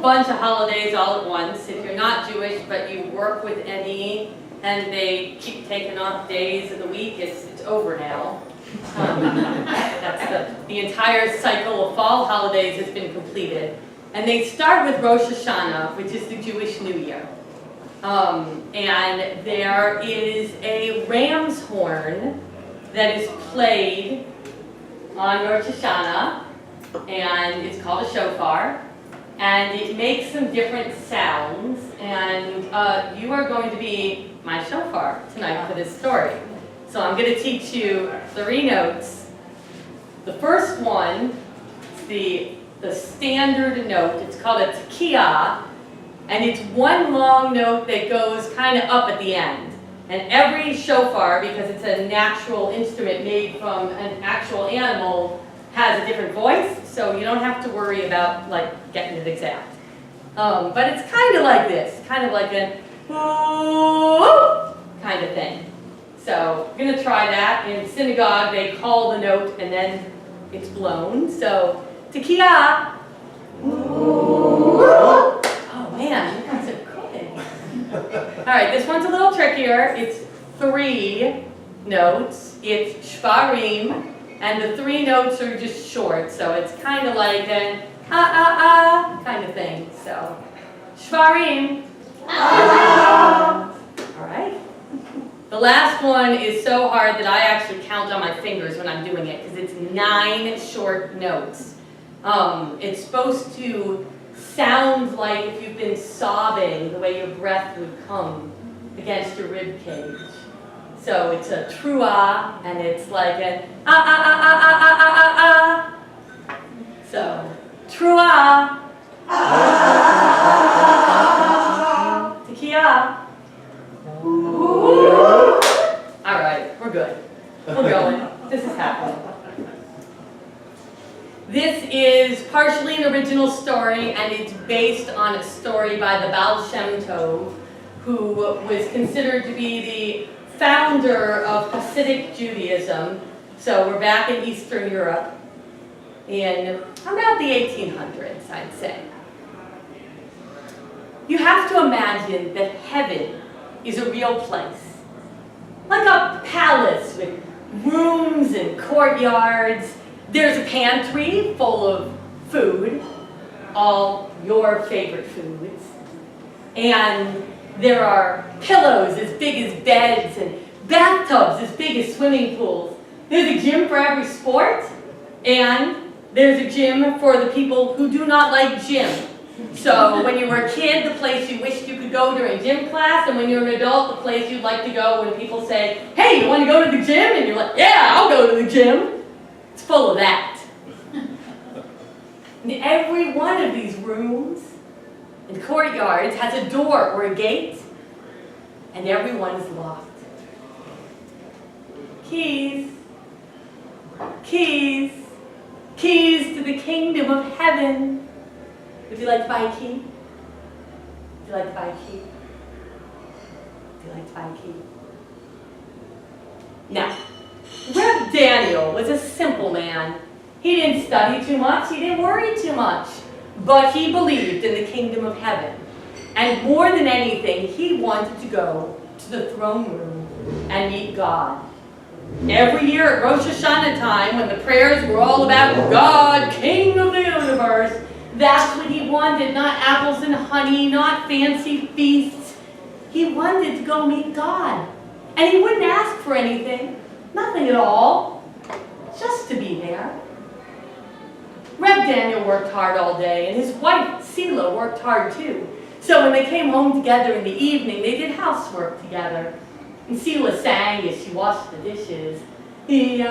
bunch of holidays all at once. If you're not Jewish but you work with any and they keep taking off days of the week, it's over now. That's the entire cycle of fall holidays has been completed. And they start with Rosh Hashanah, which is the Jewish New Year. And there is a ram's horn that is played on Rosh Hashanah, and it's called a shofar, and it makes some different sounds, and you are going to be my shofar tonight for this story. So I'm going to teach you 3 notes. The first one is the standard note. It's called a tekiah, and it's one long note that goes kind of up at the end. And every shofar, because it's a natural instrument made from an actual animal, has a different voice, so you don't have to worry about like getting it exact. But it's kind of like this, kind of like a kind of thing. So I'm going to try that. In synagogue, they call the note and then it's blown. So tekiah. Oh man, you guys are good. All right, this one's a little trickier. It's 3 notes. It's shvarim, and the 3 notes are just short, so it's kind of like an kind of thing. So shvarim. All right. The last one is so hard that I actually count on my fingers when I'm doing it because it's 9 short notes. It's supposed to sound like if you've been sobbing, the way your breath would come against your rib cage. So it's a trua, and it's like an So trua, tekiah. All right, we're good. We're going. This is happening. This is partially an original story, and it's based on a story by the Baal Shem Tov, who was considered to be the founder of Hasidic Judaism. So we're back in Eastern Europe in about the 1800s, I'd say. You have to imagine that heaven is a real place. Like a palace with rooms and courtyards. There's a pantry full of food, all your favorite foods. And there are pillows as big as beds and bathtubs as big as swimming pools. There's a gym for every sport, and there's a gym for the people who do not like gym. So when you were a kid, the place you wished you could go during gym class, and when you're an adult, the place you'd like to go when people say, hey, you want to go to the gym? And you're like, yeah, I'll go to the gym. It's full of that. And every one of these rooms and courtyards has a door or a gate, and every one is locked. Keys, keys, keys to the kingdom of heaven. Would you like to buy a key? Would you like to buy a key? Would you like to buy a key? Now, Reb Daniel was a simple man. He didn't study too much, he didn't worry too much, but he believed in the kingdom of heaven. And more than anything, he wanted to go to the throne room and meet God. Every year at Rosh Hashanah time, when the prayers were all about God, King of the universe, that's what he wanted, not apples and honey, not fancy feasts. He wanted to go meet God. And he wouldn't ask for anything, nothing at all, just to be there. Reb Daniel worked hard all day, and his wife, Selah, worked hard too. So when they came home together in the evening, they did housework together. And Selah sang as she washed the dishes. And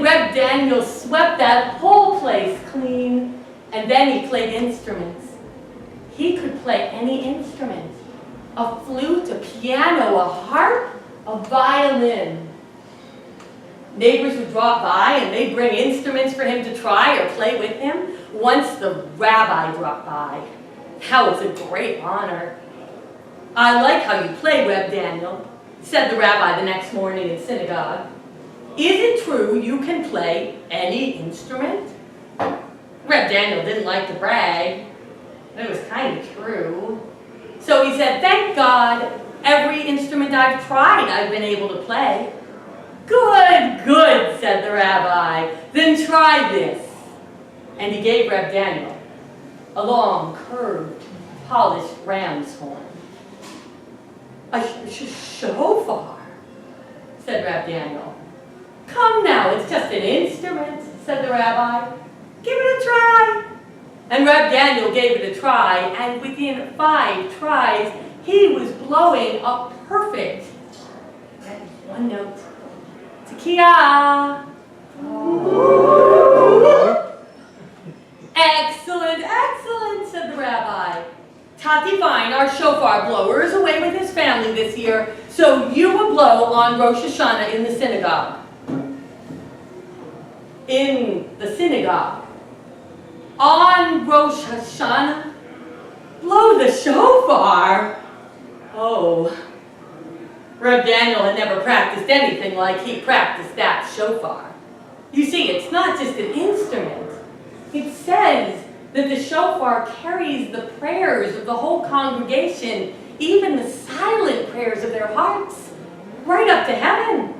Reb Daniel swept that whole place clean, and then he played instruments. He could play any instrument. A flute, a piano, a harp, a violin. Neighbors would drop by and they'd bring instruments for him to try or play with him. Once the rabbi dropped by. That was a great honor. I like how you play, Reb Daniel. said the rabbi the next morning in synagogue. "Is it true you can play any instrument?" Reb Daniel didn't like to brag, but it was kind of true. So he said, "Thank God, every instrument I've tried I've been able to play." "Good, good," said the rabbi. "Then try this." And he gave Reb Daniel a long, curved, polished ram's horn. "A shofar," said Reb Daniel. "Come now, it's just an instrument," said the rabbi. "Give it a try." And Reb Daniel gave it a try, and within 5 tries, he was blowing a perfect one note. Tekiah. "Excellent, excellent," said the rabbi. "Tati Fine, our shofar blower, is away with his family this year, so you will blow on Rosh Hashanah in the synagogue." In the synagogue. On Rosh Hashanah? Blow the shofar? Oh. Reb Daniel had never practiced anything like he practiced that shofar. You see, it's not just an instrument. It says that the shofar carries the prayers of the whole congregation, even the silent prayers of their hearts, right up to heaven.